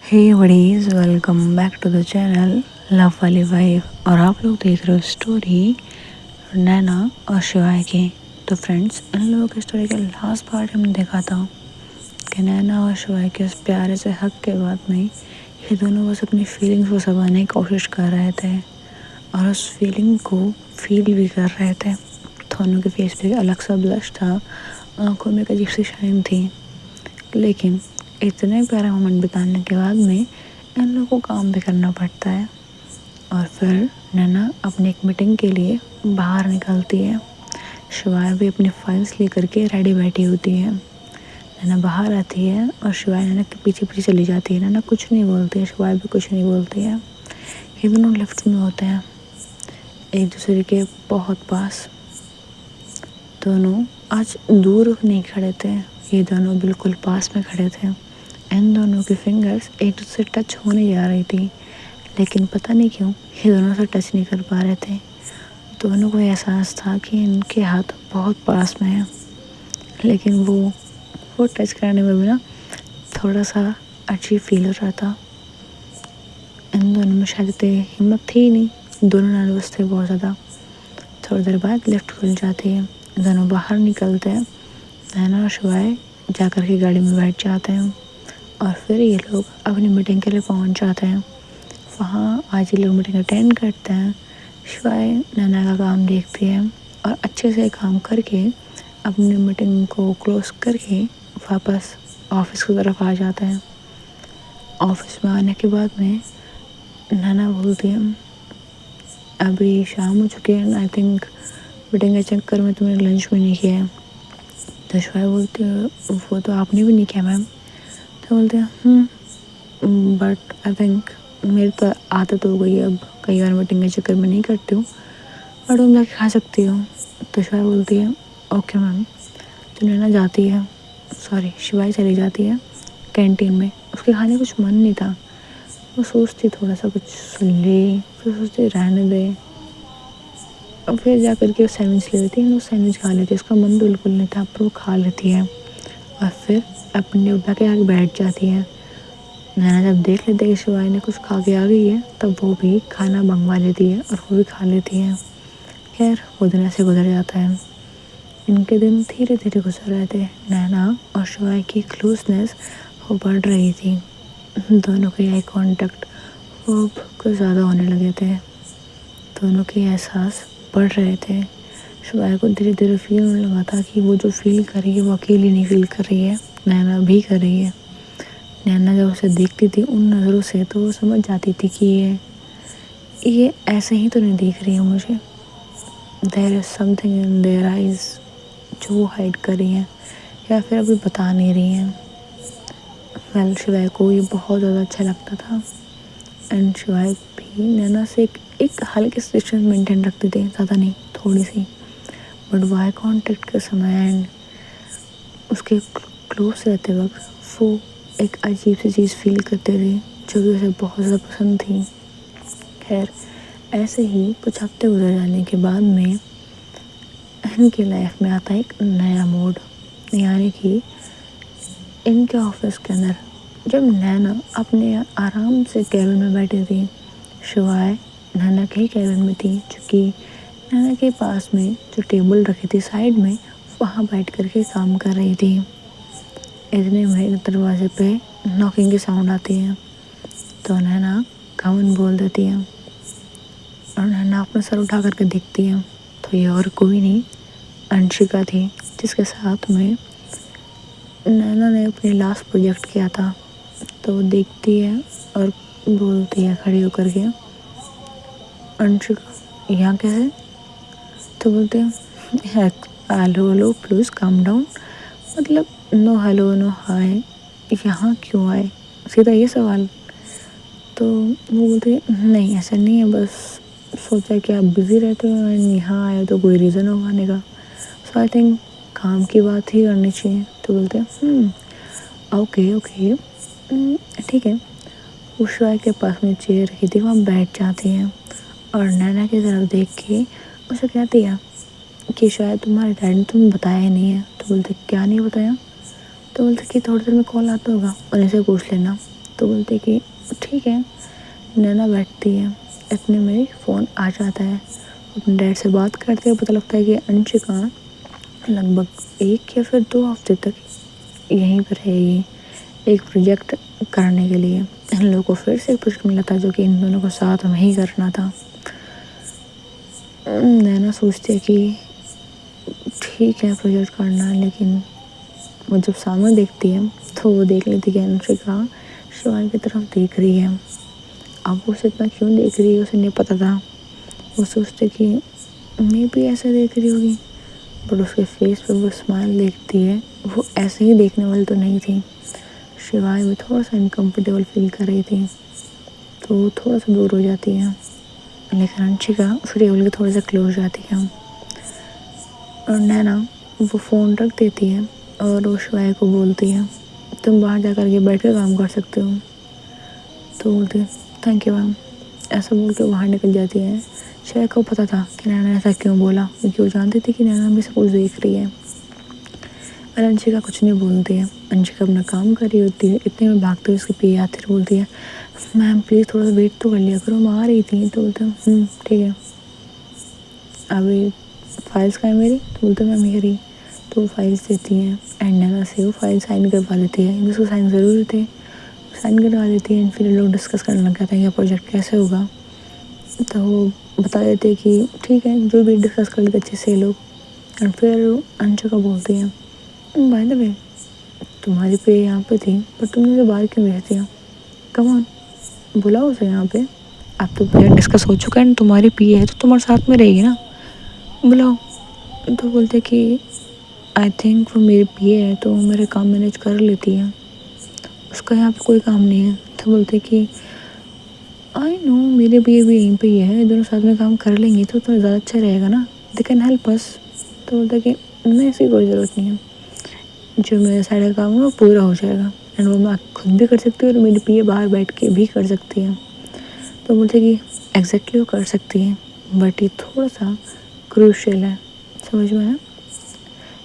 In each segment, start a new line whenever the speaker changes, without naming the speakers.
Hey buddies, welcome back to the channel love वाली wife. और आप लोग देख रहे हो स्टोरी नैना और शिवाय की। तो फ्रेंड्स, इन लोगों की स्टोरी का लास्ट पार्ट हमने देखा था कि नैना और शिवाय के उस प्यारे से हक के बाद में ये दोनों बस अपनी फीलिंग्स को संभालने की कोशिश कर रहे थे और उस फीलिंग को फील भी कर रहे थे। दोनों के फेस पे अलग सा ब्लश था, आंखों में एक अजीब सी शाइन थी। लेकिन इतने प्यारे मोमेंट बिताने के बाद में इन लोगों को काम भी करना पड़ता है। और फिर नैना अपनी एक मीटिंग के लिए बाहर निकलती है। शिवाय भी अपनी फाइल्स लेकर के रेडी बैठी होती है। नैना बाहर आती है और शिवाय नैना के पीछे पीछे चली जाती है। नैना कुछ नहीं बोलती है, शिवाय भी कुछ नहीं बोलती है। ये दोनों लिफ्ट में होते हैं एक दूसरे के बहुत पास। दोनों आज दूर नहीं खड़े थे, ये दोनों बिल्कुल पास में खड़े थे। इन दोनों की फिंगर्स एक दूसरे से टच होने जा रही थी, लेकिन पता नहीं क्यों ये दोनों से टच नहीं कर पा रहे थे। दोनों को एहसास था कि इनके हाथ बहुत पास में हैं, लेकिन वो टच करने में भी ना थोड़ा सा अजीब फील हो रहा था। इन दोनों में शायद इतनी हिम्मत थी ही नहीं, दोनों नर्वस थे बहुत ज़्यादा। थोड़ी देर बाद लिफ्ट खुल जाती है, दोनों बाहर निकलते हैं। नैना और शिवाय जाकर के गाड़ी में बैठ जाते हैं और फिर ये लोग अपनी मीटिंग के लिए पहुंच जाते हैं। वहाँ आज ये लोग मीटिंग अटेंड करते हैं। शिवाय नैना का काम देखती है और अच्छे से काम करके अपनी मीटिंग को क्लोज करके वापस ऑफिस की तरफ आ जाते हैं। ऑफिस में आने के बाद में नैना बोलती है, अभी शाम हो चुकी है, आई थिंक मीटिंग के चक्कर में तुमने लंच भी नहीं किया है। तो शिवाय बोलती है, वो तो आपने भी नहीं किया मैम। तो बोलते हैं बट आई थिंक मेरी तो आदत हो गई है, अब कई बार मीटिंग के चक्कर में नहीं करती हूँ, बट तुम जाके खा सकती हो। तो शिवाय बोलती है ओके मैम। तो नैना जाती है, सॉरी शिवाय चली जाती है कैंटीन में। उसके खाने कुछ मन नहीं था, वो सोचती थोड़ा सा कुछ सुन ले, फिर सोचती रहने दे, और फिर जा कर के वो सैंडविच ले लेती है। वो सैंडविच खा लेती है, उसका मन बिल्कुल नहीं था पर वो खा लेती है और फिर अपने उठा के आगे बैठ जाती है। नैना जब देख लेते कि शिवाय ने कुछ खा के आ गई है, तब वो भी खाना मंगवा लेती है और वो भी खा लेती है। खैर वो दिन ऐसे गुजर जाता है। इनके दिन धीरे धीरे गुजर रहे थे। नैना और शिवाय की क्लोजनेस वो बढ़ रही थी। दोनों के आई कांटेक्ट वो कुछ ज़्यादा होने लगे थे। दोनों के एहसास बढ़ रहे थे। शिवाय को धीरे धीरे फील होने लगा था कि वो जो फील कर रही है वो अकेली नहीं फील कर रही है, नैना भी कर रही है। नैना जब उसे देखती थी उन नज़रों से, तो वो समझ जाती थी कि ये ऐसे ही तो नहीं देख रही है मुझे। There is something in their eyes जो वो हाइड कर रही हैं या फिर अभी बता नहीं रही हैं। वेल शिवाय को ये बहुत ज़्यादा अच्छा लगता था एंड शिवाय भी नैना से एक हल्की सी डिस्टेंस मेंटेन रखती थी, ज़्यादा नहीं, थोड़ी सी। बट वो आई कॉन्टेक्ट के समय एंड उसके क्लोज रहते वक्त वो एक अजीब सी चीज़ फील करते थे जो कि उसे बहुत ज़्यादा पसंद थी। खैर ऐसे ही कुछ हफ्ते गुजर जाने के बाद में इनकी लाइफ में आता है एक नया मोड, यानी कि इनके ऑफिस के अंदर जब नैना अपने आराम से कैबिन में बैठी थी, शिवाय नैना के ही कैबिन में थी, चूँकि नैना के पास में जो टेबल रखी थी साइड में, वहाँ बैठ कर के काम कर रही थी। इतने में दरवाजे पे नॉकिंग की साउंड आती है, तो नैना कमन बोल देती है और नैना अपना सर उठा करके देखती है, तो ये और कोई नहीं अंशिका थी, जिसके साथ में नैना ने अपनी लास्ट प्रोजेक्ट किया था। तो वो देखती है और बोलती है खड़ी होकर के, अंशिका यहाँ कैसे? तो बोलते हैं hello hello please calm down, मतलब नो हेलो नो हाय, यहाँ क्यों आए, सीधा ये सवाल। तो वो बोलते हैं नहीं ऐसा नहीं है, बस सोचा कि आप बिज़ी रहते हो एंड यहाँ आए तो कोई रीज़न होगा आने का, सो आई थिंक काम की बात ही करनी चाहिए। तो बोलते हैं ओके ओके ठीक है। उषा के पास में चेयर रखी थी, वहाँ बैठ जाती हैं और नैना की तरफ देख के उसे कहती है कि शायद तुम्हारे डैड ने तुम्हें बताया ही नहीं है। तो बोलते क्या नहीं बताया? तो बोलते कि थोड़ी देर में कॉल आता होगा, उन्हीं से पूछ लेना। तो बोलते कि ठीक है। नैना बैठती है, इतने में फ़ोन आ जाता है। अपने डैड से बात करते हैं, पता लगता है कि अंशिका लगभग 1 या फिर 2 हफ्ते तक यहीं पर रहेगी एक प्रोजेक्ट करने के लिए। इन लोगों को फिर से एक प्रोजेक्ट मिला था जो कि इन दोनों को साथ में ही करना था। नैना सोचती है कि ठीक है प्रोजेक्ट करना है, लेकिन वो जब सामने देखती है तो वो देख लेती है कि अनुष्का शिवानी की तरफ देख रही है। अब वो उसे इतना क्यों देख रही है उसे नहीं पता था। वो सोचते कि मैं भी ऐसा देख रही होगी, बट उसके फेस पे वो स्माइल देखती है, वो ऐसे ही देखने वाली तो नहीं थी। शिवानी भी थोड़ा सा इनकम्फर्टेबल फील कर रही थी, तो वो थोड़ा सा दूर हो जाती है, लेकिन अंशिका फिर टेबल के थोड़ा सा क्लोज जाती है। और नैना वो फ़ोन रख देती है और वो शिवानी को बोलती है तुम बाहर जा कर के बैठ कर काम कर सकते हो। तो बोलती है थैंक यू मैम। ऐसा बोल के बाहर निकल जाती है। शिवानी को पता था कि नैना ऐसा क्यों बोला, क्योंकि वो जानती थी कि नैना भी सब कुछ देख रही है। और अंशिका कुछ नहीं बोलती है। अंशिका अपना काम कर रही होती है, इतने में भागते हुए उसकी पी आती है, बोलती है मैम प्लीज़ थोड़ा सा वेट तो कर लिया करो, मैं आ रही थी। तो बोलते हैं ठीक है। अभी फाइल्स कहाँ है मेरी? तो बोलते मैम मेरी। तो वो फाइल्स देती हैं एंड नैना से वो फाइल साइन करवा लेती है, जिसको साइन ज़रूरी थे साइन करवा लेती है। फिर लोग डिस्कस करने लग जाते हैं कि प्रोजेक्ट कैसे होगा। तो वो बता देते हैं कि ठीक है जो भी डिस्कस कर लेते अच्छे से लोग। एंड फिर अंशिका बोलती है बाय द वे तुम्हारी पे यहाँ पे थी पर तुमने मुझे बाहर क्यों भेज दिया? कम ऑन, बुलाओ उसे यहाँ पे। अब तो प्रोजेक्ट डिस्कस हो चुका है, तुम्हारी पी है तो तुम्हारे साथ में रहेगी ना, बुलाओ। तो बोलते कि आई थिंक वो मेरी पी है तो मेरे काम मैनेज कर लेती है, उसका यहाँ पे कोई काम नहीं है। तो बोलते कि आई नो मेरे पी भी यहीं पे ही है, दोनों साथ में काम कर लेंगे तो ज़्यादा अच्छा रहेगा ना, दे कैन हेल्प अस। तो बोलते कि नहीं इसकी कोई ज़रूरत नहीं है, जो मेरे साइड का काम है वो पूरा हो जाएगा एंड वो मैं खुद भी कर सकती हूँ और मेरी पी बाहर बैठ के भी कर सकती है। तो बोलते कि एग्जैक्टली वो कर सकती है बट ये थोड़ा सा क्रूशियल है, समझ में है,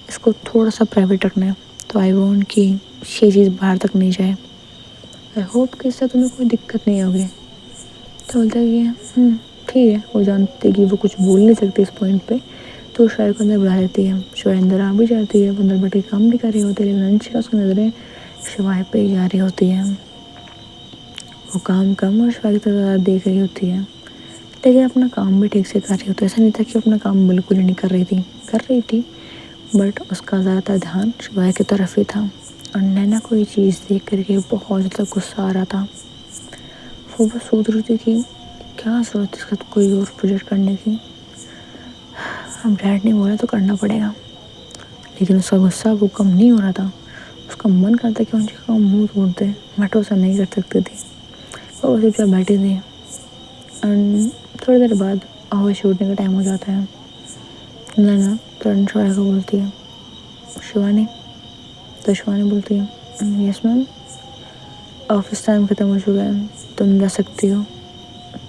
इसको थोड़ा सा प्राइवेट रखना है। तो आई वॉन्ट कि ये चीज़ बाहर तक नहीं जाए। आई होप कि इससे तुम्हें कोई दिक्कत नहीं होगी। तो बोलता है कि ठीक है। वो जानती कि वो कुछ बोल नहीं सकती इस पॉइंट पे, तो शायद को अंदर बुला लेती है। शायद अंदर आ भी जाती है, अंदर बैठ के काम भी कर रही होती है, लेकिन अंशिका उसकी नज़रें शिवाय पे ही जा रही होती है। वो काम कम और शिवाय की तरफ ज़्यादा देख रही होती है, लेकिन अपना काम भी ठीक से कर रही होती है। ऐसा नहीं था कि अपना काम बिल्कुल ही नहीं कर रही थी बट उसका ज़्यादातर ध्यान शिवाय की तरफ ही था। और नैना को ये चीज़ देख करके बहुत ज़्यादा गुस्सा आ रहा था। वो बस सोच रही थी कि क्या ज़रूरत इसका तो कोई और प्रोजेक्ट करने की, अब डैड ने बोला तो करना पड़ेगा। लेकिन उसका गुस्सा वो कम नहीं हो रहा था। उसका मन करता कि उनके काम मुँह तोड़ दे, बट ऐसा नहीं कर सकती थी। वो चुपचाप बैठी थी एंड थोड़ी देर बाद आवाज़ छूटने का टाइम हो जाता है। नैना तुरंत शिवानी को बोलती है शिवानी। तो शिवानी बोलती है यस मैम, ऑफिस टाइम ख़त्म हो चुका है, तुम जा सकती हो।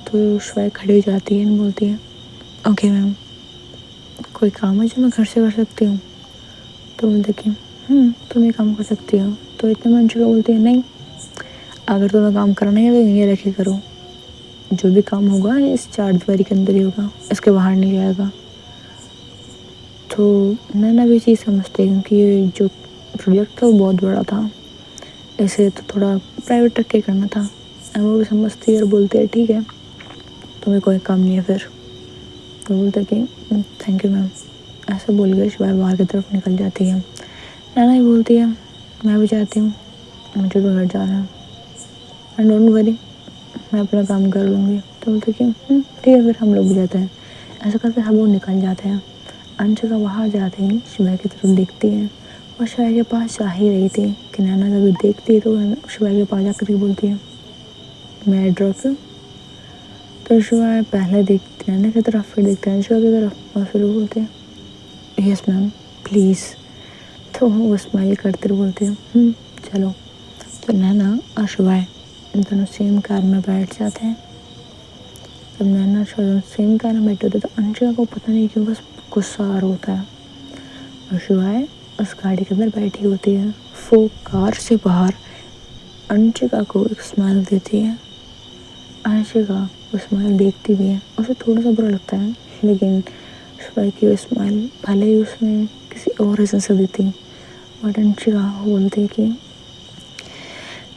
तो शिवानी खड़ी हो जाती है बोलती है ओके मैम, कोई काम है जो मैं घर से कर सकती हूँ? तो बोलते कि तुम ये काम कर सकती हो। तो इतने में अंशिका बोलती है नहीं, अगर तुम्हें काम करना है तो यहीं रखे करो, जो भी काम होगा इस 4 दिवारी के अंदर ही होगा, इसके बाहर नहीं जाएगा। तो नैना भी चीज़ समझते हैं क्योंकि ये जो प्रोजेक्ट था वो बहुत बड़ा था, इसे तो थोड़ा प्राइवेट रख के करना था। वो भी समझती है और बोलती है ठीक है तुम्हें कोई काम नहीं है फिर। तो बोलते कि थैंक यू मैम। ऐसा बोल के शिवाय बाहर की तरफ निकल जाती है। नैना ही बोलती है मैं भी चाहती हूँ, मुझे भी घर जाना है एंड डोंट वरी मैं अपना काम कर लूँगी। तो बोलते कि ठीक है फिर हम लोग भी जाते हैं। ऐसा करके हम लोग निकल जाते हैं। अंशिका बाहर जाते ही शिवाय की तरफ देखती है और शिवाय के पास जा ही रही थी कि नैना जब देखती है तो शिवाय के पास जाकर ही बोलती है मैं ड्रॉप हूँ। तो शिवाय पहले देखती नैना की तरफ, फिर देखते हैं अंशिका की तरफ और फिर वो बोलते हैं यस मैम प्लीज़। तो वो स्माइल करते हुए बोलते हैं चलो। तो नैना और शिवाय दोनों सेम कार में बैठ जाते हैं। जब नैना और शिवाय सेम कार में बैठे होते तो अंशिका को पता नहीं क्यों बस गुस्सा आ रहा होता है और शिवाय उस गाड़ी के अंदर बैठी होती है। वो कार से बाहर अंशिका को एक स्माइल देती है। अंशिका वो स्माइल देखती भी है, उसे थोड़ा सा बुरा लगता है, लेकिन शिवाय की वो स्माइल भले ही उसने किसी और रीज़न से दी थी, बट अंशिका बोलती कि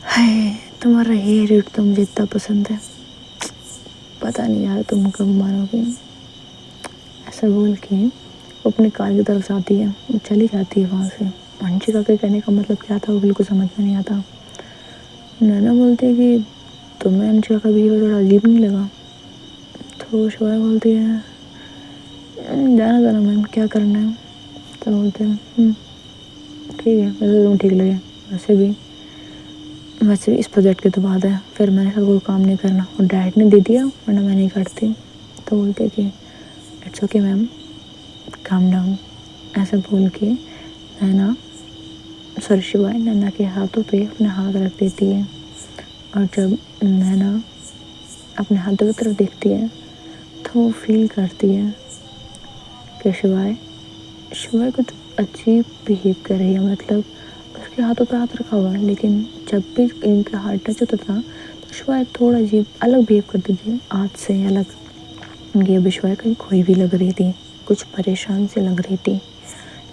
हाय, तुम्हारा हेयर रेट तो मुझे इतना पसंद है, पता नहीं यार तुम कब मारोगे। ऐसा बोल के वो अपने कार की तरफ जाती है, वो चली जाती है वहाँ से। अंशिका के कहने का मतलब क्या था वो बिल्कुल समझ में नहीं आता। नैना बोलती है कि तुम्हें अंशिका का बिहेवियर थोड़ा अजीब नहीं लगा? तो शिवाय बोलती है जाना जाना मैम, क्या करना है? तो बोलते हैं ठीक है, वैसे तुम्हें ठीक लगे, वैसे भी इस प्रोजेक्ट के तो बाद है, फिर मैंने कहा कोई काम नहीं करना और डैड ने दे दिया, वरना मैं नहीं करती। तो बोलते कि it's okay ma'am, calm down. ऐसा बोल के नैना शिवाय नैना के हाथों पे अपने हाथ रख देती है। और जब नैना अपने हाथों की तरफ देखती है तो वो फील करती है कि शिवाय कुछ अजीब बिहेव कर रही है। मतलब उसके हाथों पे हाथ रखा हुआ है, लेकिन जब भी इनका हाथ टच होता था तो शिवाय थोड़ा अजीब अलग बिहेव करती थी, आज से अलग। ये अभी शिवाय कहीं खोई भी लग रही थी, कुछ परेशान सी लग रही थी,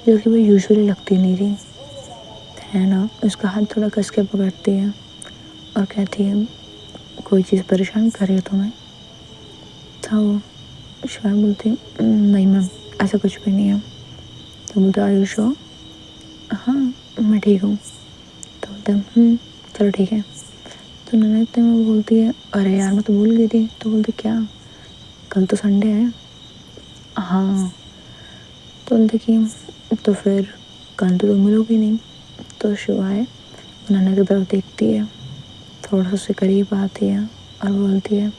जो कि वो यूजुअली लगती नहीं थी। है ना, उसका हाथ थोड़ा कस के पकड़ती है और कहती है कोई चीज़ परेशान कर रही है तुम्हें? तो शिवाय बोलती है नहीं मैम, ऐसा कुछ भी नहीं है। तो बोलते आर श्योर? हाँ मैं ठीक हूँ। तो बोलते चलो ठीक है। तो नैना इतने में बोलती है अरे यार मैं तो भूल गई थी। तो बोलती क्या, कल तो संडे है? हाँ। तो बोलते कि तो फिर कल तो तुम मिलोगी नहीं। तो शिवाय नैना की तरफ देखती है, थोड़ा सा उससे करीब आती है और बोलती है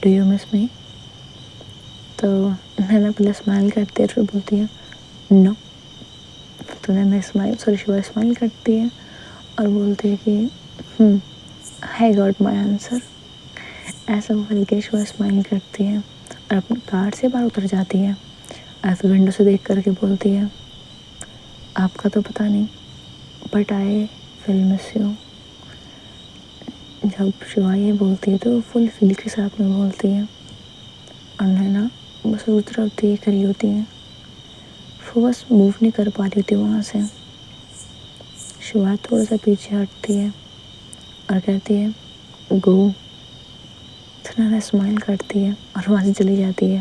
डू यू मिस मी? तो नैना पहले स्माइल करती है, फिर बोलती है नो। तो नैना शिवाय स्माइल करती है और बोलती है कि आई गॉट माई आंसर। ऐसा बोल के शिवाय स्माइल करती है और अपनी कार से बाहर उतर जाती है। ऐसे विंडो से देख करके बोलती है आपका तो पता नहीं, but I will miss you. जब शिवाय ये बोलती है तो वो फुल फील के साथ में बोलती है और नैना बस उस तरफ देख रही होती है, वो बस मूव नहीं कर पा रही होती वहाँ से। शिवाय थोड़ा सा पीछे हटती है और कहती है गो। तो नैना स्माइल करती है और वहाँ से चली जाती है।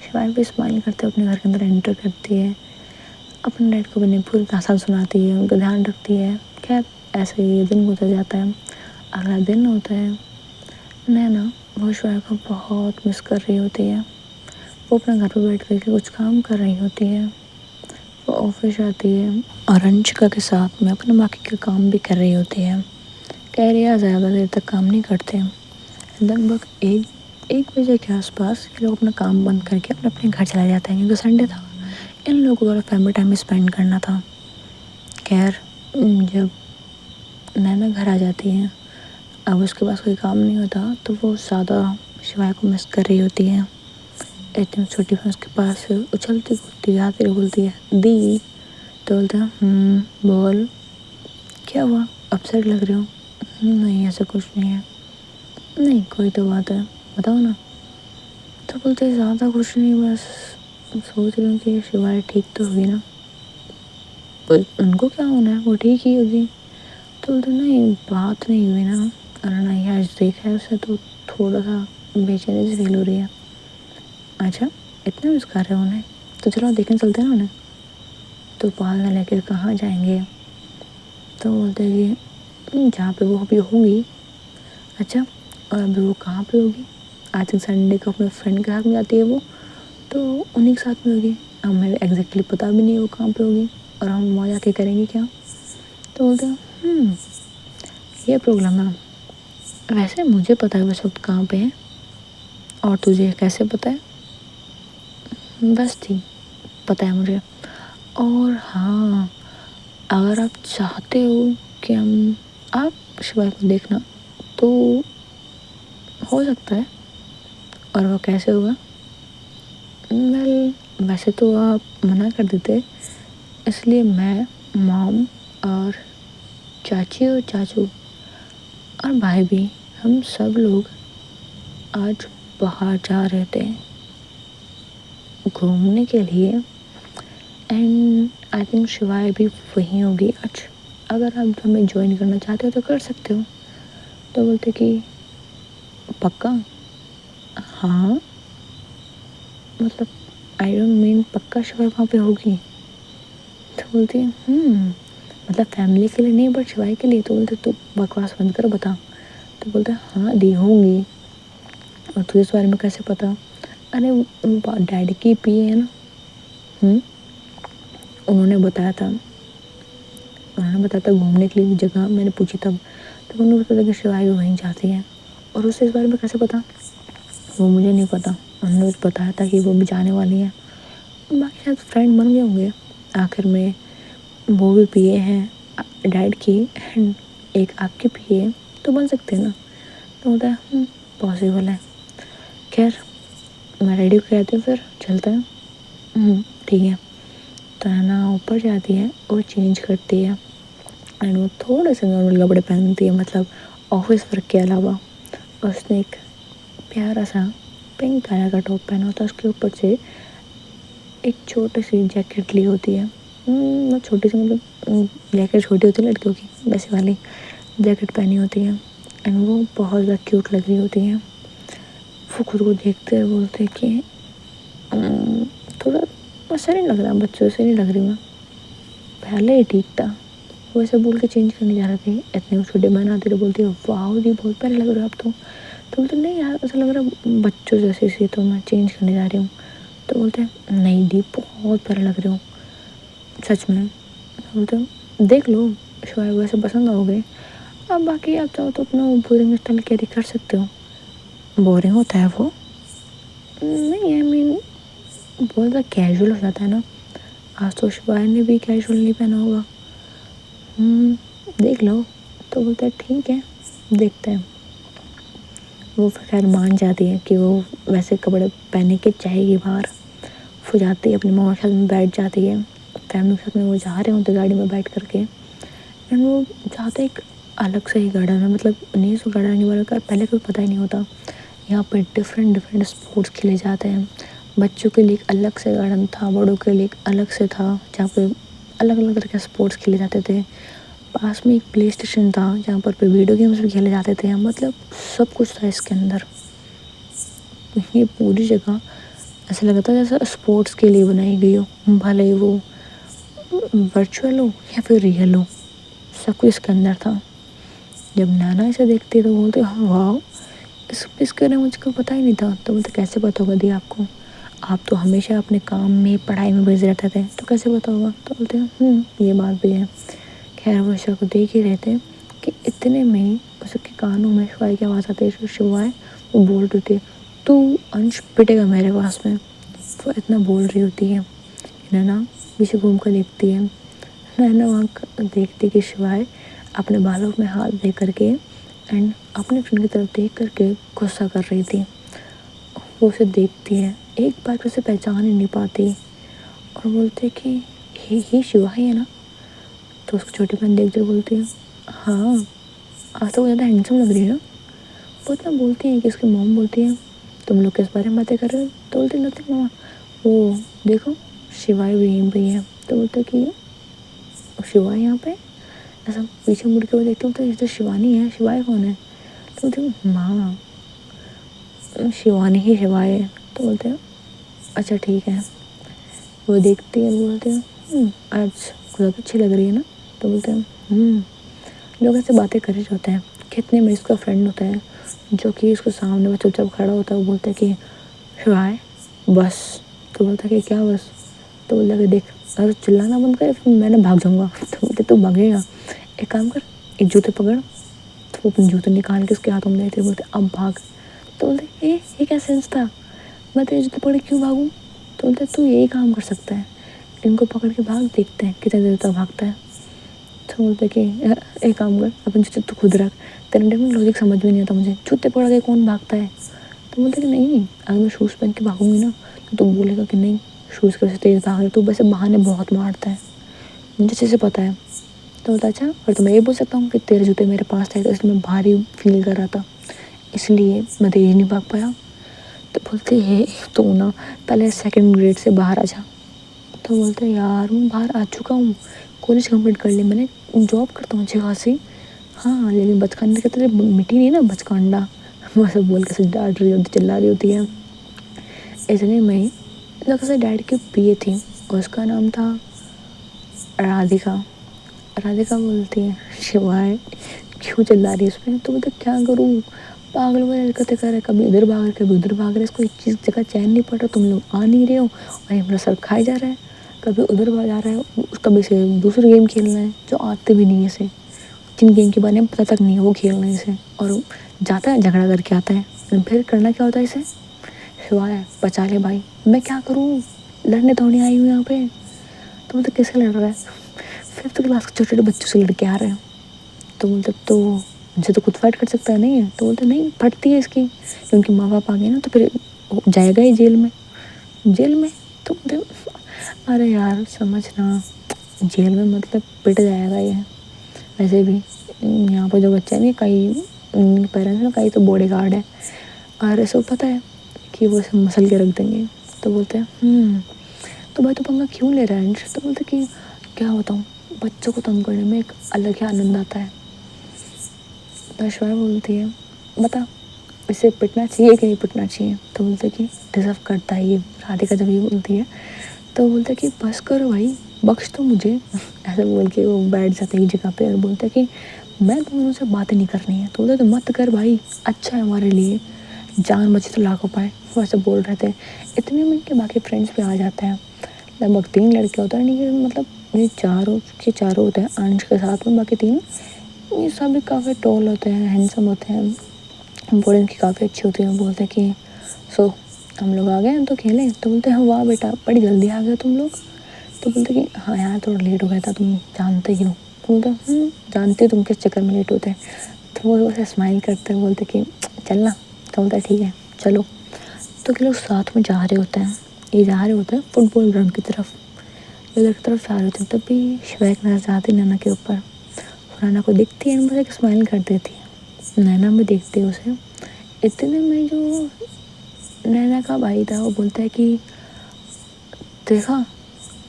शिवाय भी स्माइल करते हुए अपने घर के अंदर एंटर करती है, अपने डैड को बने पूरी दास्तान सुनाती है, उनका ध्यान रखती है। खैर ऐसे ही दिन गुजर जाता है। अगला दिन होता है, नैना वो शिवाय को बहुत मिस कर रही होती है। वो अपने घर पर बैठ कर के कुछ काम कर रही होती है। वो ऑफिस जाती है और अंशिका के साथ में अपने बाकी के काम भी कर रही होती है। कह रही है ज़्यादा देर तक काम नहीं करते। लगभग एक बजे के आसपास ये लोग अपना काम बंद करके अपने अपने घर चला जाते हैं, क्योंकि संडे था, इन लोगों को थोड़ा फैमिली टाइम स्पेंड करना था। खैर जब नैना घर आ जाती है, अब उसके पास कोई काम नहीं होता तो वो ज़्यादा शिवाय को मिस कर रही होती है। इतनी छोटी बहन उसके पास उछलती कूदती आती रही, बोलती है दी। तो बोलते हैं बोल क्या हुआ, अपसेट लग रहे हो? नहीं ऐसा कुछ नहीं है। नहीं कोई तो बात है, बताओ ना। तो बोलते ज़्यादा कुछ नहीं, बस सोच रही हूँ कि शिवाय ठीक तो होगी ना। उनको क्या होना है, वो ठीक ही होगी। तो बोलते नहीं बात नहीं हुई ना, और नहीं आज देखा है उसे तो थोड़ा सा बेचैनी सी फील हो रही है। अच्छा इतना मिस कर रहे हो उन्हें, तो चलो देखने चलते हैं ना उन्हें। तो पागल लेकर कहाँ जाएंगे? तो बोलते कि जहाँ पे वो अभी होंगी। अच्छा और अभी वो कहाँ पे होगी? आज संडे को अपने फ्रेंड के साथ में जाती है वो, तो उन्हीं के साथ में होगी। हमें एग्जैक्टली पता भी नहीं वो कहाँ पे होगी और हम वहाँ जाके करेंगे क्या। तो बोलते हैं ये प्रॉब्लम है। वैसे मुझे पता है वह वक्त कहाँ पे है, और तुझे कैसे पता है? बस थी पता है मुझे। और हाँ, अगर आप चाहते हो कि हम आप शिवाय को देखना तो हो सकता है। और वो कैसे होगा? वेल वैसे तो आप मना कर देते, इसलिए मैं मॉम और चाची और चाचू और भाई भी। हम सब लोग आज बाहर जा रहे थे घूमने के लिए एंड आई थिंक शिवाय भी वहीं होगी आज। अगर आप हमें ज्वाइन करना चाहते हो तो कर सकते हो। तो बोलते कि पक्का? हाँ, मतलब आई डोंट मीन पक्का शिवाय वहाँ पे होगी? तो बोलती है मतलब फैमिली के लिए नहीं बट शिवाय के लिए। तो बोलते तू बकवास बंद कर, बता। तो बोलते हाँ दी होंगी। और तुझे इस बारे में कैसे पता? अरे डैडी की पी है ना। उन्होंने बताया था घूमने के लिए जगह मैंने पूछी तब। तो उन्होंने बताया कि शिवाय भी वहीं जाती है। और उसे इस बारे में कैसे पता? वो मुझे नहीं पता, उन्होंने बताया था कि वो भी जाने वाली है। बाकी शायद फ्रेंड बन गए होंगे आखिर में। वो भी पिए हैं डैड की एंड एक आपकी पिए, तो बन सकते हैं ना। तो होता है पॉसिबल है। खैर मैं रेडी हो कहती हूँ, फिर चलते हैं। ठीक है। तो है ना ऊपर जाती है और चेंज करती है एंड वो थोड़े से नॉर्मल कपड़े पहनती है, मतलब ऑफिस वर्क के अलावा। उसने एक प्यारा सा पिंक कलर का टॉप पहना होता है, उसके ऊपर से एक छोटी सी जैकेट ली होती है। मतलब छोटी सी, मतलब जैकेट छोटी होती है लड़कियों की, वैसे वाली जैकेट पहनी होती है एंड वो बहुत ज़्यादा क्यूट लग रही होती है। वो खुद को देखते हुए बोलते हैं कि थोड़ा ऐसा नहीं लग रहा, बच्चों से नहीं लग रही मैं, पहले ही ठीक था। वो ऐसे बोल के चेंज करने जा रहे थे, इतने छोटे बहन आते रहे, बोलती है वाह जी बहुत प्यारे लग रहे हो आप तो। बोलते नहीं यार ऐसा लग रहा है बच्चों जैसे सी, तो मैं चेंज करने जा रही हूँ। तो बोलते हैं नहीं दी बहुत प्यारे लग रहे हो सच में। बोलते देख लो शायद वैसे पसंद आओगे। अब बाकी आप चाहो तो अपना बोरिंग स्टाइल कैरी कर सकते हो। बोरिंग होता है वो नहीं, आई मीन बहुत ज़्यादा कैजुअल हो जाता है ना। आज तो शिवाय ने भी कैजुअल नहीं पहना होगा। देख लो। तो बोलते हैं ठीक है देखते हैं। वो फिर खैर मान जाती है कि वो वैसे कपड़े पहने के जाएगी बाहर। वो जाती है अपनी मामा के साथ में बैठ जाती है, फैमिली के साथ में वो जा रहे होते गाड़ी में बैठ करके एंड वो जाते एक अलग से ही गार्डन है। मतलब नहीं सो गार्डन के बारे में पहले कोई पता ही नहीं होता। यहाँ पे डिफरेंट डिफरेंट स्पोर्ट्स खेले जाते हैं। बच्चों के लिए एक अलग से गार्डन था, बड़ों के लिए एक अलग से था जहाँ पे अलग अलग तरह के स्पोर्ट्स खेले जाते थे। पास में एक प्ले स्टेशन था जहाँ पर पे वीडियो गेम्स भी खेले जाते थे। मतलब सब कुछ था इसके अंदर। ये पूरी जगह ऐसा लगा था जैसे स्पोर्ट्स के लिए बनाई गई हो, भले ही वो वर्चुअल हो या फिर रियल हो, सब कुछ इसके अंदर था। जब नाना इसे देखते तो बोलते हाँ वाह इसके बारे में मुझको पता ही नहीं था। तो बोलते कैसे पता होगा दी आपको, आप तो हमेशा अपने काम में पढ़ाई में बिजी रहते थे, तो कैसे पता होगा? तो बोलते हैं ये बात भी है। खैर वो ईशा को देख ही रहे थे कि इतने में उसके कानों में शिवाय की आवाज़ आती है। शिवाय वो बोल रही थी तू अंश पिटेगा मेरे पास में। वो इतना बोल रही होती है। नैना पीछे घूम कर देखती है। नैना वहाँ देखती कि शिवाय अपने बालों में हाथ दे करके एंड अपने फ्रेंड की तरफ देख करके गुस्सा कर रही थी। वो उसे देखती है, एक बार उसे पहचान ही नहीं पाती और बोलते कि ही शिवा ही है ना। तो उसको छोटी बहन देखते बोलती है हाँ आज तो वो ज़्यादा हैंडसम लग रही है ना। वो इतना बोलती है कि उसकी मॉम बोलती है तुम लोग किस बारे में बातें कर रहे हो? तो बोलती नथिंग मामा, वो देखो शिवाय भी यहीं पे है। तो बोलते कि शिवाय यहाँ पे, ऐसा पीछे मुड़ के वो देखती हूँ तो ये तो शिवानी है, शिवाय कौन है? तो बोलती माँ शिवानी ही शिवाय है। तो बोलते हैं अच्छा ठीक है। वो देखती है, बोलते हैं आज ज़्यादा अच्छी लग रही है ना। तो बोलते हैं लोग ऐसे बातें कर रहे होते हैं। कितने में इसका फ्रेंड होता है जो कि उसको सामने वो चुपचाप खड़ा होता है। वो बोलता है कि शिवाय बस। तो बोलता है कि क्या बस? तो बोलता है कि देख अगर चिल्लाना बंद करे फिर मैंने भाग जाऊँगा। तो बोलते तू भागेगा, एक काम कर एक जूते पकड़। तो वो अपने जूते निकाल के उसके हाथों में देते बोलते अब भाग। तो बोलते ये क्या सेंस था, मैं तेरे जूते पकड़ क्यों भागूँ? तो बोलते तू यही काम कर सकता है, इनको पकड़ के भाग, देखते हैं कितने देर तक भागता है। तो बोलते कि एक काम कर अपन जूते तू खुद रख, तेरे में लॉजिक समझ में नहीं आता मुझे, जूते पकड़ के कौन भागता है? तो बोलते कि नहीं अगर मैं शूज़ पहन के भागूंगी ना तो तू बोलेगा कि नहीं शूज़ की वजह से तेज़ भाग रहे, तू वैसे बहाने बहुत मारता है, मुझे अच्छे से पता है। तो बोलता अच्छा, और तो मैं ये बोल सकता हूँ कि तेरे जूते मेरे पास थे तो इसलिए मैं भारी फील कर रहा था, इसलिए मैं तेज नहीं भाग पाया। तो बोलते है तो ना पहले सेकंड ग्रेड से बाहर आ जा। तो बोलते यार मैं बाहर आ चुका हूँ, कॉलेज कंप्लीट कर ली मैंने, जॉब करता हूँ अच्छी खासी। हाँ लेकिन बचकाने के तेरे मिट्टी नहीं ना बचकांडा, वो सब बोल के डांट रही होती, चिल्ला रही होती है। इतने में ही से डैड की पीए थी, उसका नाम था राधिका। राधिका बोलती है शिवाय क्यों चिल्ला रही है उस पर। तो बोलते क्या करूँ, पागल वाली हरकतें कर रहे, कभी इधर भाग रहे कभी उधर भाग रहे, इसको एक चीज़ जगह चैन नहीं पड़ रहा, तुम लोग आ नहीं रहे हो और ये मेरा सर खाए जा रहा है, कभी उधर भाग जा रहा है, कभी से दूसरे गेम खेलना है जो आते भी नहीं है इसे, जिन गेम के बारे में पता तक नहीं है वो खेलना है इसे, और जाता है झगड़ा करके आता है। फिर करना क्या होता है इसे, शिवाय बचा ले भाई, मैं क्या करूँ, लड़ने थोड़ी आई हूँ यहाँ पे। तो मतलब किससे लड़ रहा है, फिफ्थ क्लास के छोटे छोटे बच्चों से लड़के आ रहे हैं। तो मतलब तो मुझे तो खुद फाइट कर सकता है नहीं है। तो बोलते नहीं फटती है इसकी, क्योंकि माँ बाप आ गए ना तो फिर जाएगा ही जेल में, जेल में। तो बोलते अरे यार समझना, जेल में मतलब पिट जाएगा ये। वैसे भी यहाँ पर जो बच्चे हैं नहीं, कई पेरेंट्स ना कई तो बॉडी गार्ड है और ऐसा पता है कि वो सब मसल के रख देंगे। तो बोलते हैं तो भाई तो पंगा क्यों ले रहा है। तो बोलते कि क्या बताऊँ, बच्चों को तंग करने में एक अलग ही आनंद आता है। तो ऐश्वर्या बोलती है बता इसे पिटना चाहिए कि नहीं पिटना चाहिए। तो बोलते कि डिजर्व करता है ये। राधिका जब ये बोलती है तो बोलते कि बस करो भाई, बख्श तो मुझे। ऐसे बोल के वो बैठ जाते हैं जगह पे और बोलते कि मैं तुम लोगों से बातें नहीं करनी है। तो बोलते तो मत कर भाई, अच्छा है हमारे लिए, जान बची तो लाखों पाए, वो ऐसे बोल रहे थे। इतने में के बाकी फ्रेंड्स भी आ जाते हैं, लगभग 3 लड़के होते हैं, नहीं मतलब ये चारों के चारों होते हैं अंश के साथ में, बाकी 3 ये सभी काफ़ी टॉल होते हैं, हैंडसम होते हैं, बॉडी उनकी काफ़ी अच्छी होती है। बोलते हैं कि सो हम लोग आ गए हैं तो खेलें। तो बोलते हैं वाह बेटा बड़ी जल्दी आ गए तुम लोग। तो बोलते कि हाँ यार थोड़ा लेट हो गया था, तुम जानते ही हो। तो बोलते जानते हो तुम किस चक्कर में लेट होते हैं। तो वो वैसे स्माइल करते हैं, बोलते कि चलना। तो बोलता है ठीक है चलो। तो कि लोग साथ में जा रहे होते हैं, ये जा रहे होते हैं फुटबॉल ग्राउंड की तरफ, इधर की तरफ जा रहे होते हैं। तभी श्वेक नजर जाती नैना के ऊपर, नैना को दिखती है, बस एक स्माइल कर देती है। नैना भी देखती है उसे। इतने में जो नैना का भाई था वो बोलता है कि देखा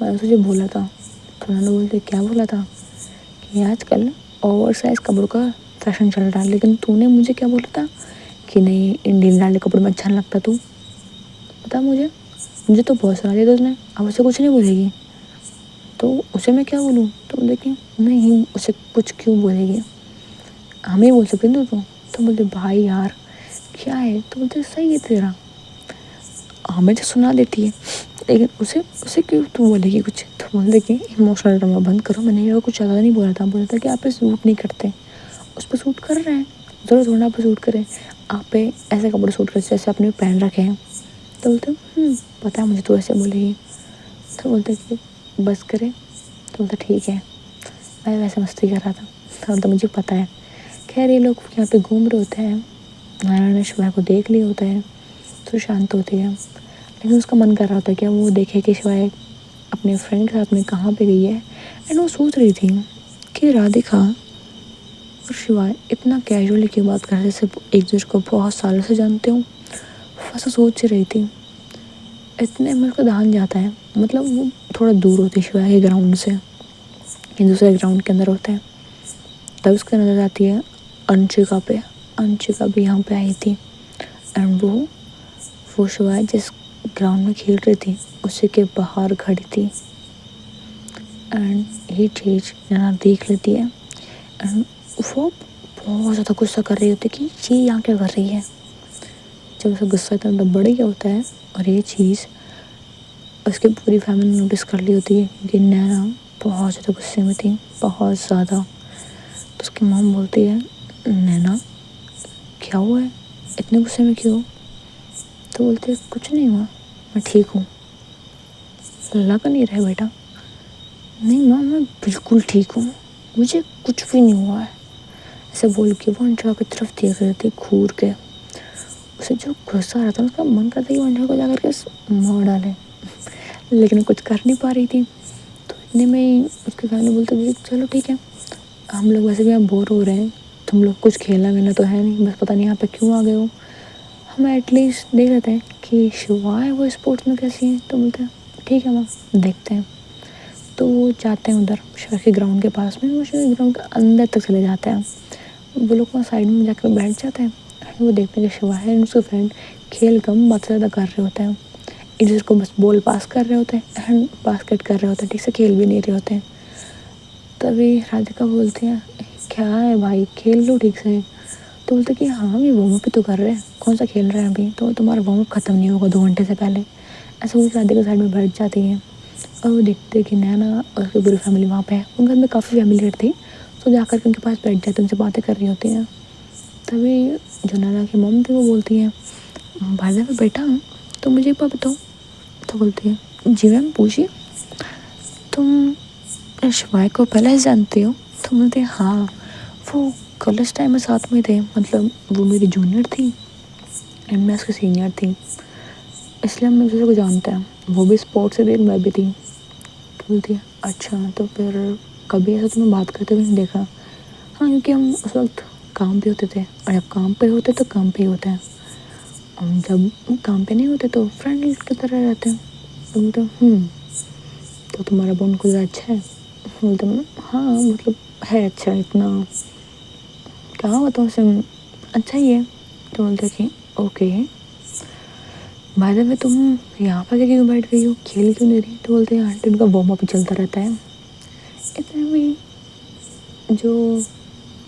मैंने तुझे बोला था। तो नैना बोलती क्या बोला था, कि आजकल ओवर साइज कपड़ों का फैशन चल रहा है, लेकिन तूने मुझे क्या बोला था कि नहीं इन ढीले ढाले कपड़ों में अच्छा नहीं लगता तू, बता मुझे। मुझे तो बहुत सुना दिया तो उसने, अब उसे कुछ नहीं बोलेगी। तो उसे मैं क्या बोलूँ। तो देखिए नहीं उसे कुछ क्यों बोलेगी, हमें बोल सकते हैं तो बोलते भाई यार क्या है। तो बोलते सही है तेरा, हमें तो सुना देती है लेकिन उसे उसे क्यों तू बोलेगी कुछ। तो बोलते कि इमोशनल ड्रामा बंद करो, मैंने ये कुछ ज़्यादा नहीं बोला था। बोला था कि आप पे सूट नहीं करते, उस पर सूट कर रहे हैं, ज़रूर थोड़ा आप पे सूट करें, आप पे ऐसे कपड़े सूट करते जैसे आपने पहन रखे हैं। तो बोलते पता है मुझे तो ऐसे बोलेगी। तो बोलते कि बस करे। तो बोलते ठीक है मैं वैसे मस्ती कर रहा था। तो बोलता मुझे पता है। खैर ये लोग यहाँ पे घूम रहे होते हैं, नारायण ने शिवाय को देख लिया होता है तो शांत होती है, लेकिन उसका मन कर रहा होता है कि वो देखे कि शिवाय अपने फ्रेंड के साथ में कहाँ पे गई है। एंड वो सोच रही थी कि राधिका और शिवाय इतना कैजुअली क्यों बात कर रहे, जैसे एक दूसरे को बहुत सालों से जानते हो। ऐसा सोच रही थी। इतने में उसका ध्यान जाता है, मतलब वो थोड़ा दूर होती है शिवाय के ग्राउंड से, ये दूसरे ग्राउंड के अंदर होते हैं। तब उसकी नज़र आती है अंशिका पे। अंशिका भी यहाँ पे आई थी एंड वो शिवाय जिस ग्राउंड में खेल रही थी उसी के बाहर खड़ी थी। एंड ये चीज़ नैना देख लेती है एंड वो बहुत ज़्यादा गुस्सा कर रही होती है कि ये यहाँ क्या कर रही है। जब उसका गुस्सा इतना बढ़ गया होता है और ये चीज़ उसकी पूरी फैमिली ने नोटिस कर ली होती है कि नैना बहुत ज़्यादा गुस्से में थी, बहुत ज़्यादा। तो उसकी मॉम बोलती है नैना क्या हुआ है, इतने गुस्से में क्यों। तो बोलते कुछ नहीं हुआ, मैं ठीक हूँ। लग नहीं रहा बेटा। नहीं माँ मैं बिल्कुल ठीक हूँ, मुझे कुछ भी नहीं हुआ है। ऐसे बोल के वो अंशिका की तरफ देख रहे थे घूर के। उसे जो गुस्सा आ रहा था उसका मन करता कि वो अंशिका को जाकर के मार डाले, लेकिन कुछ कर नहीं पा रही थी। तो इतने में ही उसके फैमिली बोलते कि चलो ठीक है हम लोग वैसे भी यहाँ बोर हो रहे हैं, तुम लोग कुछ खेलना वेलना तो है नहीं, बस पता नहीं यहाँ पे क्यों आ गए हो। हम एटलीस्ट देख लेते हैं कि शिवा है वो स्पोर्ट्स में कैसी है। तो बोलते हैं ठीक है मैम देखते हैं। तो वो जाते हैं उधर शिवा के ग्राउंड के पास में, वो शिवा के ग्राउंड के अंदर तक चले जाते हैं। वो लोग वहाँ साइड में जाकर बैठ जाते हैं। वो देखते हैं कि शिवा है उसके फ्रेंड खेल कम बात ज़्यादा कर रहे होते हैं। एक दूसरे को बस बॉल पास कर रहे होते हैं एंड बास्केट कर रहे होते हैं, ठीक से खेल भी नहीं रहे होते हैं। तभी राधिका बोलती है क्या है भाई खेल लो ठीक से। तो बोलते कि हाँ हम ये वार्म अप तो कर रहे हैं, कौन सा खेल रहे हैं अभी, तो तुम्हारा वार्म अप ख़त्म नहीं होगा 2 घंटे से पहले। ऐसा बोल के राधिका साइड में बैठ जाती है। और वो देखते कि नैना और उसकी पूरी फैमिली वहाँ पे है, उनके घर में काफ़ी फैमिली थी। तो जाकर के उनके पास बैठ जाते, उनसे बातें कर रही होती हैं। तभी जो नैना की मम थी वो बोलती है भाई साहब बेटा तो मुझे एक बात बताओ। तो बोलती है जी मैम पूछिए। तुम शिवाय को पहले से जानती हो। तो बोलते हैं हाँ वो कॉलेज टाइम में साथ में थे, मतलब वो मेरी जूनियर थी एंड मैं उसकी सीनियर थी, इसलिए हम एक दूसरे को जानते हैं। वो भी स्पोर्ट्स से थी, मैं भी थी। तो बोलती है अच्छा तो फिर कभी ऐसा तुम्हें बात करते हुए नहीं देखा। हाँ क्योंकि हम उस वक्त काम पे होते थे, और जब काम पे होते तो काम पे ही होते हैं, हम जब काम पे नहीं होते तो फ्रेंड की तरह रहते हैं। तो बोलते तो तुम्हारा बॉन्ड कुछ अच्छा है। बोलते हाँ मतलब है अच्छा, इतना क्या बताऊँ उसे, अच्छा ही है। तो बोलते कि ओके बाय द वे तुम यहाँ पर क्यों बैठ गई हो, खेल क्यों नहीं रही। तो बोलते हैं आंटी उनका वार्म अप चलता रहता है। इतने में जो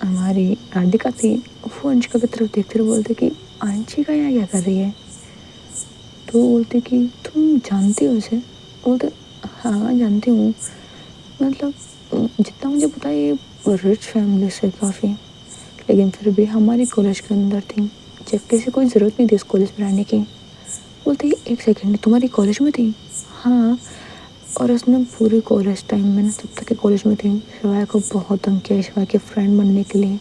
हमारी राधिका थी वो अंशिका की तरफ देखते हुए बोलते कि अंशिका यहाँ क्या कर रही है। तो बोलते कि तुम जानती हो उसे। बोलते हाँ जानती हूँ, मतलब जितना मुझे पता है ये रिच फैमिली से काफ़ी, लेकिन फिर भी हमारी कॉलेज के अंदर थी, जबकि से कोई ज़रूरत नहीं थी इस कॉलेज में रहने की। बोलते एक सेकेंड तुम्हारी कॉलेज में थी। हाँ और उसने पूरे कॉलेज टाइम में ना जब तक कॉलेज में थी शिवाय को बहुत तंग किया शिवाय के फ्रेंड बनने के लिए,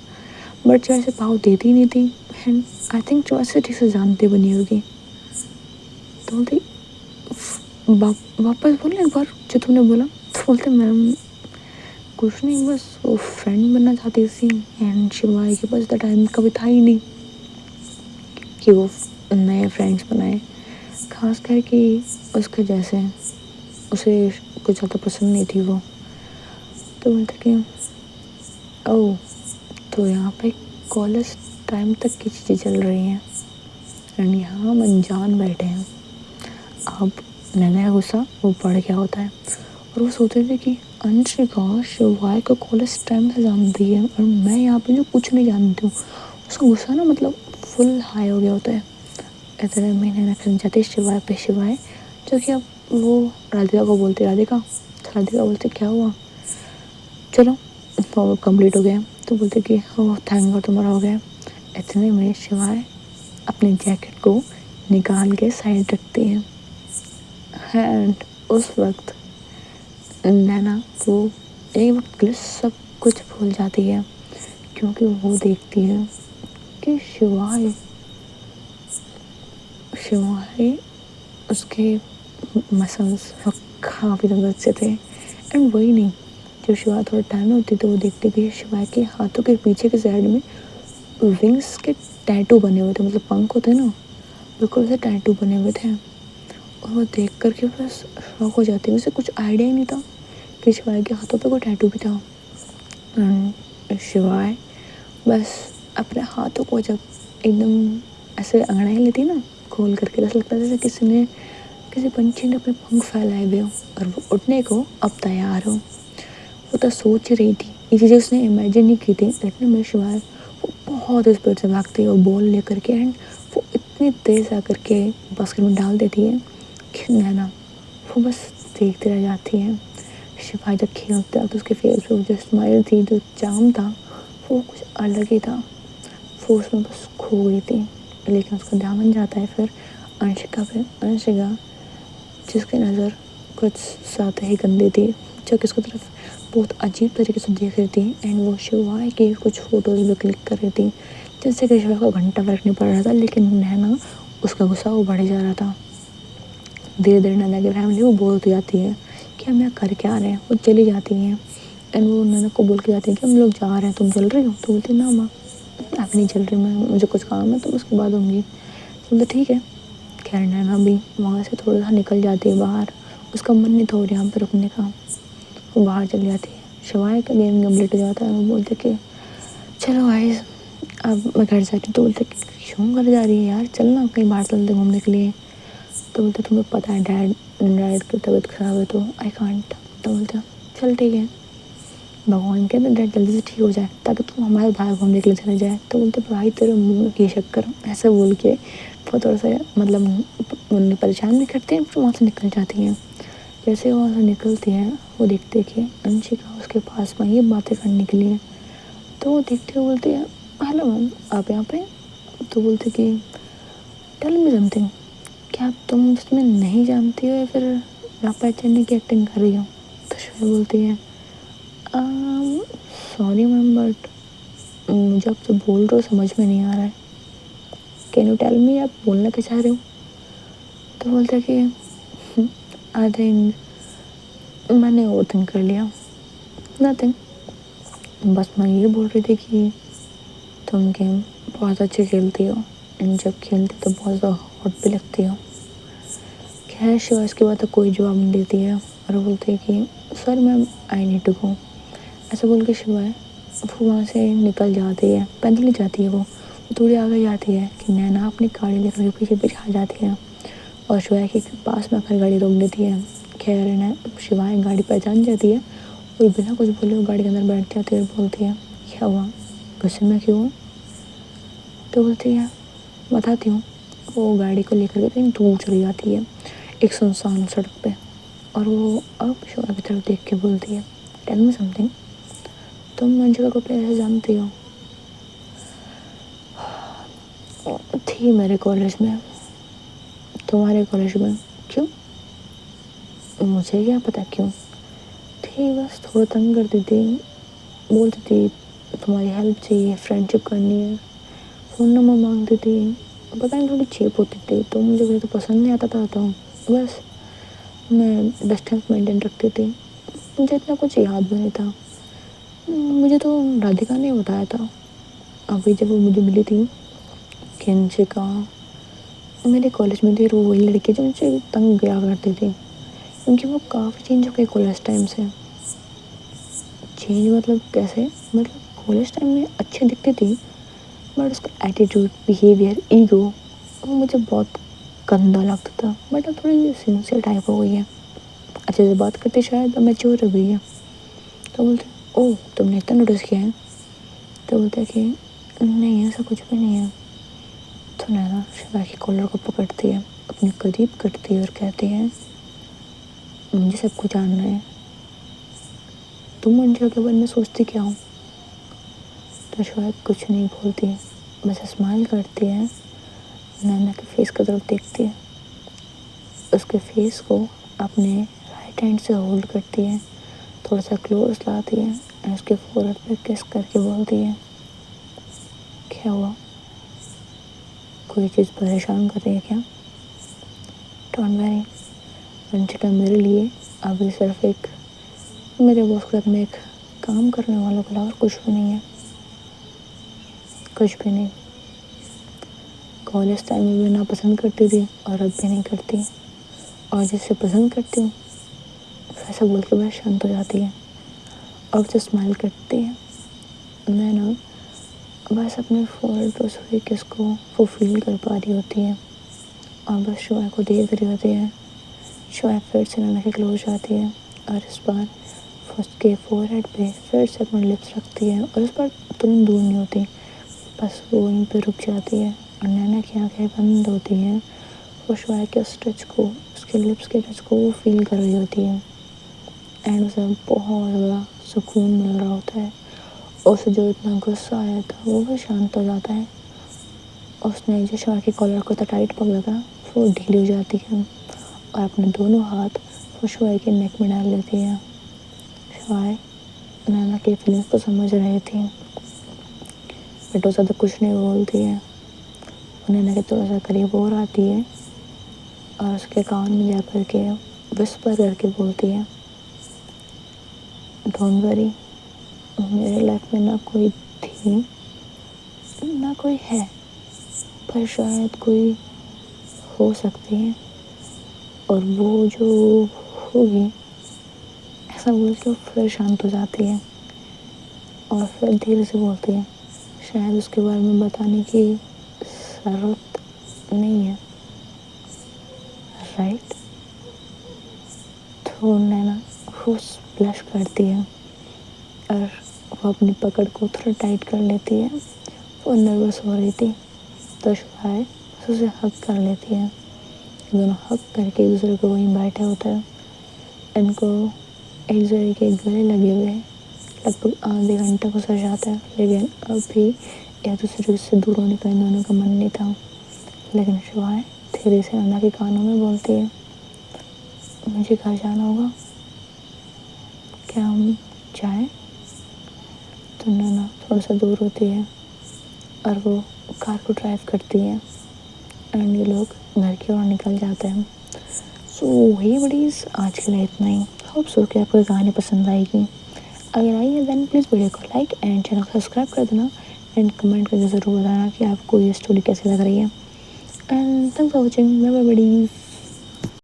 बट शिवाय से भाव देती नहीं थी। एंड आई थिंक चॉइस से ठीक से जानती बनी होगी। तो बोलती वापस बोलना एक बार जो तुमने बोला। तो बोलते मैम कुछ नहीं बस वो फ्रेंड बनना चाहती थी एंड शिवाय के पास इतना टाइम कभी था ही नहीं कि वो नए फ्रेंड्स बनाए, खास करके उसके जैसे, उसे कुछ ज़्यादा पसंद नहीं थी वो। तो बोलते कि ओह तो यहाँ पे कॉलेज टाइम तक की चीज़ें चल रही हैं एंड यहाँ हम अनजान बैठे हैं। अब नैना का गुस्सा वो बढ़ गया होता है और वो सोचते थे कि अंशिका शिवाय को कॉलेज टाइम से जानती है और मैं यहाँ पे जो कुछ नहीं जानती हूँ। उसका गुस्सा ना मतलब फुल हाई हो गया होता है। इतने में नैना खिल जाती है शिवाय पे। शिवाय जो कि अब वो राधिका को बोलती राधिका, तो राधिका बोलती क्या हुआ, चलो तो कंप्लीट हो गया। तो बोलते कि ओह थैंक गॉड तुम्हारा हो गया। इतने में शिवाय अपनी जैकेट को निकाल के साइड रखती है एंड उस वक्त नैना वो एक वक्त के लिए सब कुछ भूल जाती है, क्योंकि वो देखती है कि शिवाय शिवाय उसके मसल्स काफ़ी ज़्यादा अच्छे थे। एंड वही नहीं, जब शिवाय थोड़ा टाइम होती तो वो देखती कि शिवाय के हाथों के पीछे के साइड में विंग्स के टैटू बने हुए थे, मतलब पंख होते हैं ना, बिल्कुल से टैटू बने हुए थे। और वो देख करके बस शॉक हो जाती है, उसे कुछ आइडिया ही नहीं था कि शिवाय के हाथों पे कोई टैटू भी था। शिवाय बस अपने हाथों को जब एकदम ऐसे अंगड़ाई लेती ना खोल करके, ऐसा लगता था जैसे किसी ने, किसी पंछी ने अपने पंख फैलाए हुए हो और वो उड़ने को अब तैयार हो। वो तो सोच रही थी ये चीज़ें उसने इमेजिन नहीं की थी, लेकिन मेरे शिवाय वो बहुत स्पीड से भागती है और बॉल लेकर के एंड वो इतनी तेज़ आकर के बास्केट में डाल देती है कि नैना वो बस देखते रह जाती है। शिवाय जब खेलता तो उसके फेस पे जो स्माइल थी, जो चार्म था, वो कुछ अलग ही था। वो उसमें बस खो गई थी। लेकिन उसका ध्यान बन जाता है फिर अंशिका पे। अंशिका जिसकी नज़र कुछ ज़्यादा ही गंदी थी, जो कि उसकी तरफ बहुत अजीब तरीके से देख रही थी एंड वो शिवाय की कुछ फ़ोटोज़ भी क्लिक कर रही थी, जिससे कि शिवाय को घंटा फर्क नहीं पड़ रहा था। लेकिन नैना उसका गुस्सा वो बढ़ जा रहा था। धीरे धीरे नैना की फैमिली वो बोलती जाती है कि हम यहाँ कर क्या रहे हैं। वो चली जाती हैं एंड वो नैना को बोल के जाती है कि हम लोग जा रहे हैं, तुम चल रही हो? तो बोलती है ना माँ अभी नहीं चल रही, मैं मुझे कुछ काम है तो उसके बाद होंगी। तो बोलते ठीक है। खैर नैना भी वहाँ से थोड़ा सा निकल जाती है बाहर, उसका मन नहीं था और यहाँ पर रुकने का, वो बाहर चली जाती है। शिवाय का गेम कम्प्लीट हो जाता है, वो बोलते कि चलो गाइस अब मैं घर जा रही हूँ। तो बोलते क्यों घर जा रही है यार, चल ना कहीं बाहर चलते घूमने के लिए। तो बोलते तुम्हें पता है डैड की तबीयत ख़राब है तो आई कांट। तो बोलते चल ठीक है, भगवान कहते डैड जल्दी से ठीक हो जाए ताकि तुम हमारे बाहर घूमने के लिए चले जाए। तो बोलते भाई तेरे मुँह में की शक्कर, ऐसे बोल के वो थोड़ा सा मतलब उन्हें परेशान भी करते हैं, फिर वहाँ से निकल जाती हैं। जैसे वो वहाँ से निकलती हैं वो देखते कि अंशिका उसके पास में ये बातें करने के लिए। तो वो देखते हुए बोलती है हेलो मैम आप यहाँ पे? तो बोलते कि टेल मी समथिंग, क्या तुम उसमें नहीं जानती हो या फिर यहाँ पहचानने की एक्टिंग कर रही हो? तो श्वेता बोलती है सॉरी मैम बट मुझे आप जो बोल रहे हो समझ में नहीं आ रहा है, कैन यू टेल मी आप बोलना क्या चाह रहे हो? तो बोलते कि आई थिंक मैंने ओवर थिंक कर लिया, नथिंग, बस मैं ये बोल रही थी कि तुम गेम बहुत अच्छी खेलती हो एंड जब खेलती तो बहुत ज़्यादा हॉट भी लगती हो। खैर शिवा इसके बाद तो कोई जवाब नहीं देती है और बोलती है कि sir ma'am I need to go. ऐसा बोल के शिवा है वो वहाँ से निकल जाती है, पैदल ही जाती है। वो थोड़ी आगे जाती है कि नैना अपनी गाड़ी लेकर के पीछे पीछे आ जाती है और शिवाय के पास में आकर गाड़ी रोक देती है। खैर ना शिवाय गाड़ी पहचान जाती है और बिना कुछ बोले वो गाड़ी के अंदर बैठ जाती है और बोलती है क्या हुआ, गुस्से में क्यों? तो बोलती है बताती हूँ। वो गाड़ी को लेकर के कहीं दूर चली जाती है एक सुनसान सड़क पे और वो अब शिवा की तरफ देख के बोलती है टेल मी समथिंग, तुम अंशिका को पहले से जानती हो? थी मेरे कॉलेज में। तुम्हारे कॉलेज में? क्यों? मुझे क्या पता क्यों थी, बस थोड़ा तंग करती थी, बोलती थी तुम्हारी हेल्प चाहिए, फ्रेंडशिप करनी है, फ़ोन नंबर मांगती थी, पता नहीं थोड़ी चीप होती थी तो मुझे वैसे तो पसंद नहीं आता था। तो बस मैं डिस्टेंस मेंटेन रखती थी, मुझे इतना कुछ याद भी नहीं था। मुझे तो राधिका ने बताया था अभी जब वो मुझे मिली थी कि अंशिका मेरे कॉलेज में थी और वो वही लड़की जो मुझे तंग किया करती थी, क्योंकि वो काफ़ी चेंज हो गई कॉलेज टाइम से। चेंज मतलब कैसे, मतलब कॉलेज टाइम में अच्छी दिखती थी बट उसका एटीट्यूड, बिहेवियर, ईगो वो मुझे बहुत गंदा लगता था। बट अब थोड़ी सिंसियर टाइप हो गई है, अच्छे से बात करती, शायद अब मैच्योर हो गई है। तो बोलते ओह तुमने इतना नोटिस किया है? तो बोलते कि नहीं ऐसा कुछ भी नहीं है। तो नैना शिवा की कॉलर को पकड़ती है, अपने करीब करती है और कहती है मुझे सब कुछ जानना है, तुम अंशिका के बारे में सोचती क्या हो? तो शिवा कुछ नहीं बोलती है, बस स्माइल करती है, नैना के फेस की तरफ देखती है, उसके फेस को अपने राइट हैंड से होल्ड करती है, थोड़ा सा क्लोज लाती है और उसके फोrehead पे किस करके बोलती है क्या हुआ, कोई चीज़ परेशान कर रही है क्या? डोंट वरी, वंशिका मेरे लिए अभी सिर्फ एक मेरे बॉस क्लब में एक काम करने वालों के अलावा कुछ भी नहीं है, कुछ भी नहीं। कॉलेज टाइम में भी ना पसंद करती थी और अब भी नहीं करती, और जिससे पसंद करती हूँ ऐसा बोल के वह शांत हो जाती है और उसे स्माइल करती है। मैं ना बस अपने फोrehead पर हुई किस को वो फील कर पा रही होती है और बस शोए को देख रही होती है। शोए फिर से नैना के क्लोज आती है और इस बार उसके फोरहेड पे फिर से अपने लिप्स रखती है और इस बार तुरंत दूर नहीं होती, बस वो वहीं पे रुक जाती है और नैना की आंखें बंद होती हैं। वो शोए के उस टच को, उसके लिप्स के टच को वो फील कर रही होती है एंड उसे बहुत ज़्यादा सुकून मिल रहा होता है। उसे जो इतना गुस्सा आया था वो भी शांत हो जाता है। उसने जो शोए की कॉलर को टाइट पकड़ा था वो ढीली हो जाती है और अपने दोनों हाथ वो शोए के नेक में डाल लेती है। शोए नैना की फीलिंग्स को समझ रही थी बट वो ज़्यादा कुछ नहीं बोलती है। वो नैना के थोड़ा सा करीब और आती है और उसके कान में जा कर के विस्पर करके बोलती है डोंट वरी, मेरे लाइफ में ना कोई थी ना कोई है, पर शायद कोई हो सकती है, और वो जो होगी ऐसा बोल के वो फिर शांत हो जाती है और फिर धीरे से बोलती है, शायद उसके बारे में बताने की ज़रूरत नहीं है, राइट। तो नैना वो ब्लश करती है और वो अपनी पकड़ को थोड़ा टाइट कर लेती है। वो नर्वस हो रही थी तो शायद उसे हक कर लेती है। दोनों हक करके एक दूसरे को वहीं बैठे होते हैं। इनको एक दूसरे के गले लगे हुए लगभग आधे घंटे गुजर जाता है, लेकिन अभी एक दूसरे से दूर होने का इन दोनों का मन नहीं था। लेकिन शिवाय धीरे से नैना के कानों में बोलती है, मुझे घर जाना होगा, क्या हम जाएं? तो नैना थोड़ा सा दूर होती है और वो कार को ड्राइव करती है एंड ये लोग घर की ओर निकल जाते हैं। सो हे बडीज़, आज के लिए इतना ही। होप सो कि आपको ये कहानी पसंद आएगी। अगर आई है देन प्लीज़ वीडियो को लाइक एंड चैनल को सब्सक्राइब कर देना एंड कमेंट करके ज़रूर बताना कि आपको ये स्टोरी कैसी लग रही है। And thanks for watching, bye bye buddies.